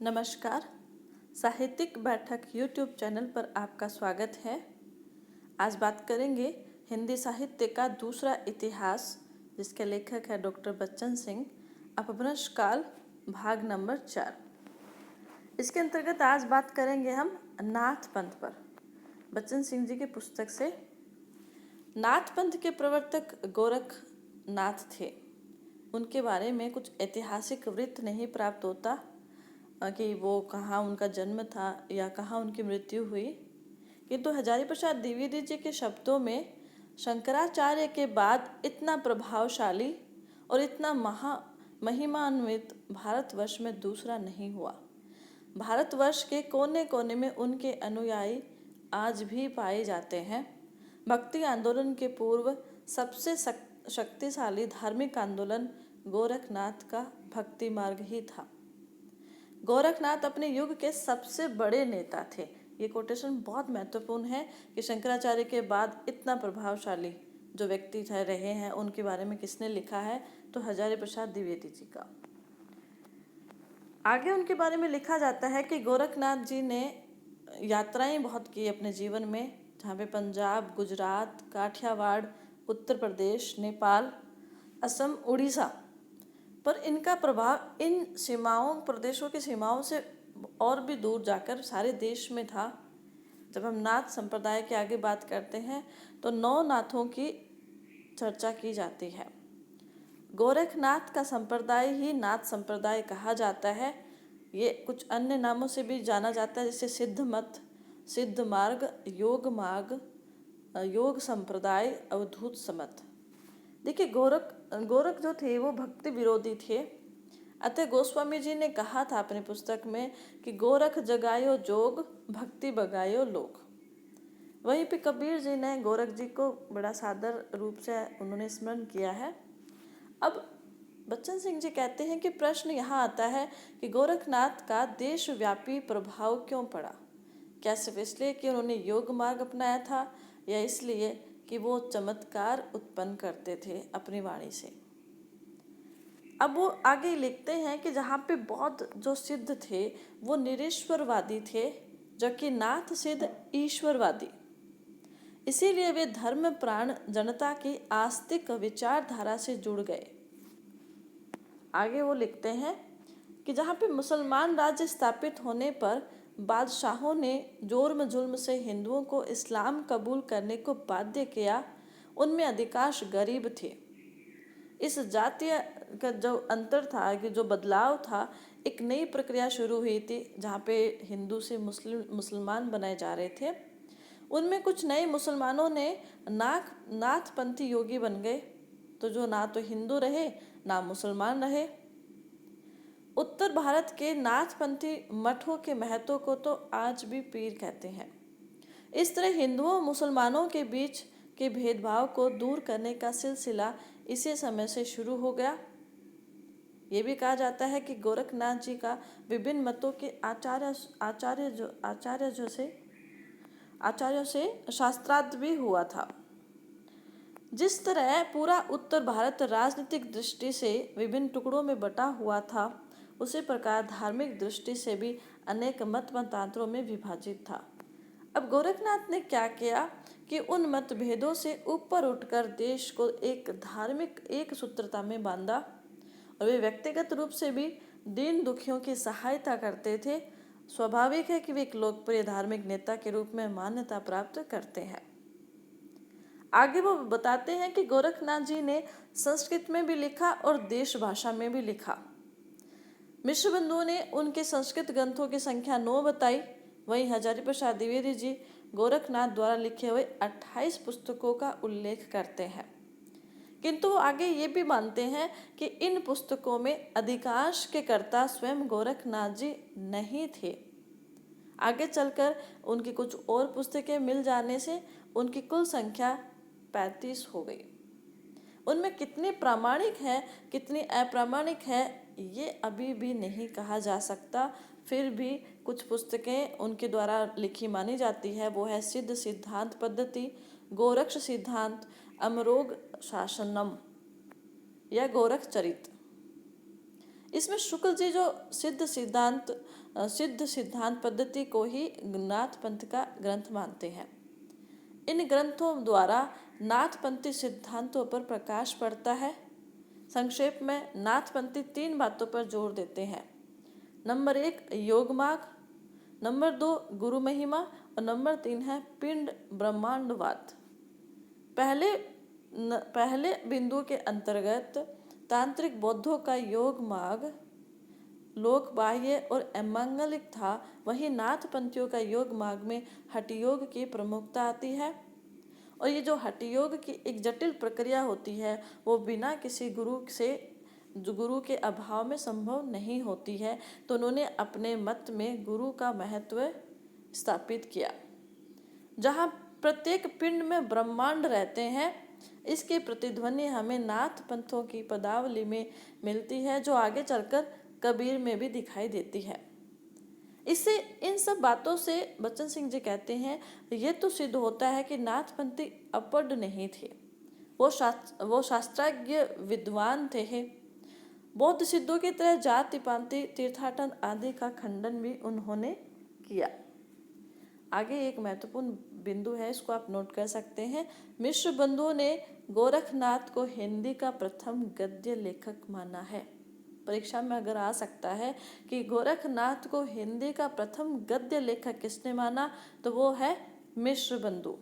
नमस्कार। साहित्यिक बैठक यूट्यूब चैनल पर आपका स्वागत है। आज बात करेंगे हिंदी साहित्य का दूसरा इतिहास, जिसके लेखक है डॉक्टर बच्चन सिंह, अपभ्रंश काल, भाग नंबर 4। इसके अंतर्गत आज बात करेंगे हम नाथ पंथ पर, बच्चन सिंह जी की पुस्तक से। नाथ पंथ के प्रवर्तक गोरखनाथ थे। उनके बारे में कुछ ऐतिहासिक वृत्त नहीं प्राप्त होता कि वो कहाँ उनका जन्म था या कहाँ उनकी मृत्यु हुई, किंतु हजारी प्रसाद द्विवेदी जी के शब्दों में शंकराचार्य के बाद इतना प्रभावशाली और इतना महिमान्वित भारतवर्ष में दूसरा नहीं हुआ। भारतवर्ष के कोने कोने में उनके अनुयायी आज भी पाए जाते हैं। भक्ति आंदोलन के पूर्व सबसे शक्तिशाली धार्मिक आंदोलन गोरखनाथ का भक्ति मार्ग ही था। गोरखनाथ अपने युग के सबसे बड़े नेता थे। ये कोटेशन बहुत महत्वपूर्ण है कि शंकराचार्य के बाद इतना प्रभावशाली जो व्यक्ति रहे हैं, उनके बारे में किसने लिखा है, तो हजारी प्रसाद द्विवेदी जी का। आगे उनके बारे में लिखा जाता है कि गोरखनाथ जी ने यात्राएं बहुत की अपने जीवन में, जहाँ पे पंजाब, गुजरात, काठियावाड़, उत्तर प्रदेश, नेपाल, असम, उड़ीसा, पर इनका प्रभाव इन प्रदेशों की सीमाओं से और भी दूर जाकर सारे देश में था। जब हम नाथ संप्रदाय के आगे बात करते हैं तो 9 नाथों की चर्चा की जाती है। गोरखनाथ का संप्रदाय ही नाथ संप्रदाय कहा जाता है। ये कुछ अन्य नामों से भी जाना जाता है, जैसे सिद्ध मत, सिद्ध मार्ग, योग मार्ग, योग संप्रदाय, अवधूत समत। देखिए, गोरख जो थे वो भक्ति विरोधी थे। अतः गोस्वामी जी ने कहा था अपनी पुस्तक में कि गोरख जगायो जोग, भक्ति बगायो लोग। वहीं पे कबीर जी ने गोरख जी को बड़ा सादर रूप से उन्होंने स्मरण किया है। अब बच्चन सिंह जी कहते हैं कि प्रश्न यहाँ आता है कि गोरखनाथ का देशव्यापी प्रभाव क्यों पड़ा। क्या सिर्फ इसलिए कि उन्होंने योग मार्ग अपनाया था, या इसलिए कि वो चमत्कार उत्पन्न करते थे अपनी वाणी से। अब वो आगे लिखते हैं कि जहाँ पे बौद्ध जो सिद्ध थे वो निरीश्वरवादी थे, जबकि नाथ सिद्ध ईश्वरवादी। इसीलिए वे धर्म प्राण जनता की आस्तिक विचारधारा से जुड़ गए। आगे वो लिखते हैं कि जहाँ पे मुसलमान राज्य स्थापित होने पर बादशाहों ने जोर्म जुल्म से हिंदुओं को इस्लाम कबूल करने को बाध्य किया, उनमें अधिकांश गरीब थे। इस जातीय का जो अंतर था, कि जो बदलाव था, एक नई प्रक्रिया शुरू हुई थी जहाँ पे हिंदू से मुसलमान बनाए जा रहे थे। उनमें कुछ नए मुसलमानों ने नाथपंथी योगी बन गए, तो जो ना तो हिंदू रहे ना मुसलमान रहे। उत्तर भारत के नाथपंथी मठों के महत्व को तो आज भी पीर कहते हैं। इस तरह हिंदुओं और मुसलमानों के बीच के भेदभाव को दूर करने का सिलसिला इसी समय से शुरू हो गया। ये भी कहा जाता है कि गोरखनाथ जी का विभिन्न मतों के आचार्यों से शास्त्रार्थ भी हुआ था। जिस तरह पूरा उत्तर भारत राजनीतिक दृष्टि से विभिन्न टुकड़ों में बटा हुआ था, उसी प्रकार धार्मिक दृष्टि से भी अनेक मततांत्रों में विभाजित था। अब गोरखनाथ ने क्या किया कि उन मतभेदों से ऊपर उठकर देश को एक धार्मिक एक सूत्रता में बांधा, और वे व्यक्तिगत रूप से भी दीन दुखियों की सहायता करते थे। स्वाभाविक है कि वे एक लोकप्रिय धार्मिक नेता के रूप में मान्यता प्राप्त करते हैं। आगे वो बताते हैं कि गोरखनाथ जी ने संस्कृत में भी लिखा और देश भाषा में भी लिखा। मिश्र बंधुओं ने उनके संस्कृत ग्रंथों की संख्या 9 बताई। वहीं हजारी प्रसाद द्विवेदी जी गोरखनाथ द्वारा लिखे हुए 28 पुस्तकों का उल्लेख करते हैं, किंतु वो आगे ये भी मानते हैं कि इन पुस्तकों में अधिकांश के कर्ता स्वयं गोरखनाथ जी नहीं थे। आगे चलकर उनकी कुछ और पुस्तकें मिल जाने से उनकी कुल संख्या 35 हो गई। उनमें कितनी प्रामाणिक है कितनी अप्रामाणिक है ये अभी भी नहीं कहा जा सकता। फिर भी कुछ पुस्तकें उनके द्वारा लिखी मानी जाती है। वो है सिद्ध सिद्धांत पद्धति, गोरक्ष सिद्धांत, अमरोग शासनम या गोरख चरित। इसमें शुक्ल जी जो सिद्ध सिद्धांत पद्धति को ही नाथ पंथ का ग्रंथ मानते हैं। इन ग्रंथों द्वारा नाथपंथी सिद्धांतों पर प्रकाश पड़ता है। संक्षेप में नाथपंथी 3 बातों पर जोर देते हैं। नंबर 1 योग मार्ग, नंबर 2 गुरु महिमा और नंबर 3 है पिंड ब्रह्मांडवाद। पहले बिंदु के अंतर्गत तांत्रिक बौद्धों का योग मार्ग लोक बाह्य और अमांगलिक था, वहीं नाथपंथियों का योग मार्ग में हठ योग की प्रमुखता आती है। और ये जो हठ योग की एक जटिल प्रक्रिया होती है वो बिना किसी गुरु के अभाव में संभव नहीं होती है। तो उन्होंने अपने मत में गुरु का महत्व स्थापित किया। जहाँ प्रत्येक पिंड में ब्रह्मांड रहते हैं, इसकी प्रतिध्वनि हमें नाथ पंथों की पदावली में मिलती है, जो आगे चलकर कबीर में भी दिखाई देती है। इससे इन सब बातों से बच्चन सिंह जी कहते हैं ये तो सिद्ध होता है कि नाथपंथी अपढ़ नहीं थे, वो शास्त्रज्ञ विद्वान थे। बौद्ध सिद्धों की तरह जाति पांति तीर्थाटन आदि का खंडन भी उन्होंने किया। आगे एक महत्वपूर्ण बिंदु है, इसको आप नोट कर सकते हैं। मिश्र बंधुओं ने गोरखनाथ को हिंदी का प्रथम गद्य लेखक माना है। परीक्षा में अगर आ सकता है कि गोरखनाथ को हिंदी का प्रथम गद्य लेखक किसने माना, तो वो है मिश्र बंधु।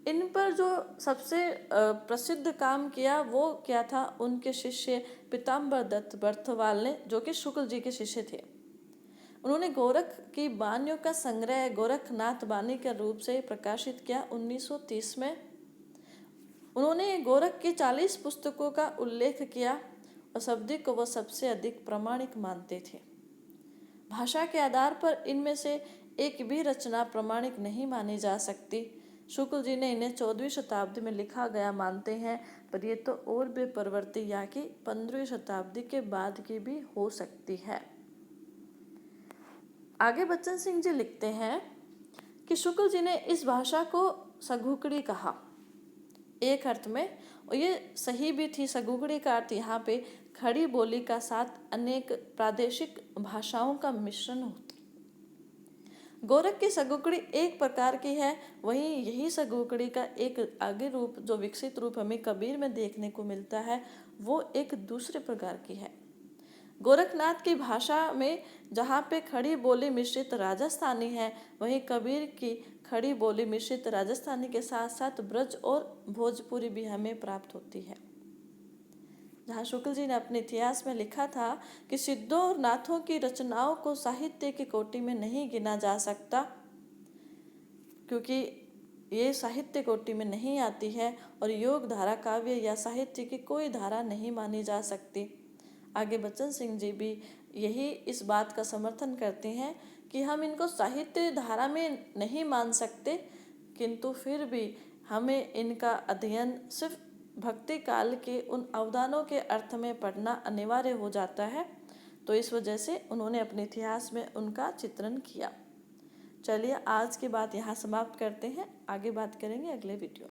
इन पर जो सबसे प्रसिद्ध काम किया वो क्या था, उनके शिष्य पीताम्बर दत्त बर्थवाल ने, जो कि शुक्ल जी के शिष्य थे। उन्होंने गोरख की बानियों का संग्रह गोरखनाथ बानी के रूप से प्रकाशित किया 1930 में। उन्होंने गोरख की 40 पुस्तकों का उल्लेख किया और शब्दी को वह सबसे अधिक प्रामाणिक मानते थे। भाषा के आधार पर इनमें से एक भी रचना प्रामाणिक नहीं मानी जा सकती। शुक्ल जी ने इन्हें 14वीं शताब्दी में लिखा गया मानते हैं, पर ये तो और भी परवर्ती या कि 15वीं शताब्दी के बाद की भी हो सकती है। आगे बच्चन सिंह जी लिखते हैं कि शुक्ल जी ने इस भाषा को सगुकड़ी कहा एक अर्थ में, और ये सही भी थी। सगुकड़ी का अर्थ यहाँ पे खड़ी बोली का साथ अनेक प्रादेशिक भाषाओं का मिश्रण होता। गोरख की सगुकड़ी एक प्रकार की है, वहीं यही सगुकड़ी का एक आगे रूप, जो विकसित रूप हमें कबीर में देखने को मिलता है, वो एक दूसरे प्रकार की है। गोरखनाथ की भाषा में जहाँ पे खड़ी बोली मिश्रित राजस्थानी है, वहीं कबीर की खड़ी बोली मिश्रित राजस्थानी के साथ साथ ब्रज और भोजपुरी भी हमें प्राप्त होती है। जहाँ शुक्ल जी ने अपने इतिहास में लिखा था कि सिद्धों और नाथों की रचनाओं को साहित्य की कोटि में नहीं गिना जा सकता, क्योंकि ये साहित्य कोटि में नहीं आती है, और योग धारा काव्य या साहित्य की कोई धारा नहीं मानी जा सकती। आगे बच्चन सिंह जी भी यही इस बात का समर्थन करते हैं कि हम इनको साहित्य धारा में नहीं मान सकते, किंतु फिर भी हमें इनका अध्ययन सिर्फ भक्ति काल के उन अवदानों के अर्थ में पढ़ना अनिवार्य हो जाता है। तो इस वजह से उन्होंने अपने इतिहास में उनका चित्रण किया। चलिए आज की बात यहाँ समाप्त करते हैं, आगे बात करेंगे अगले वीडियो।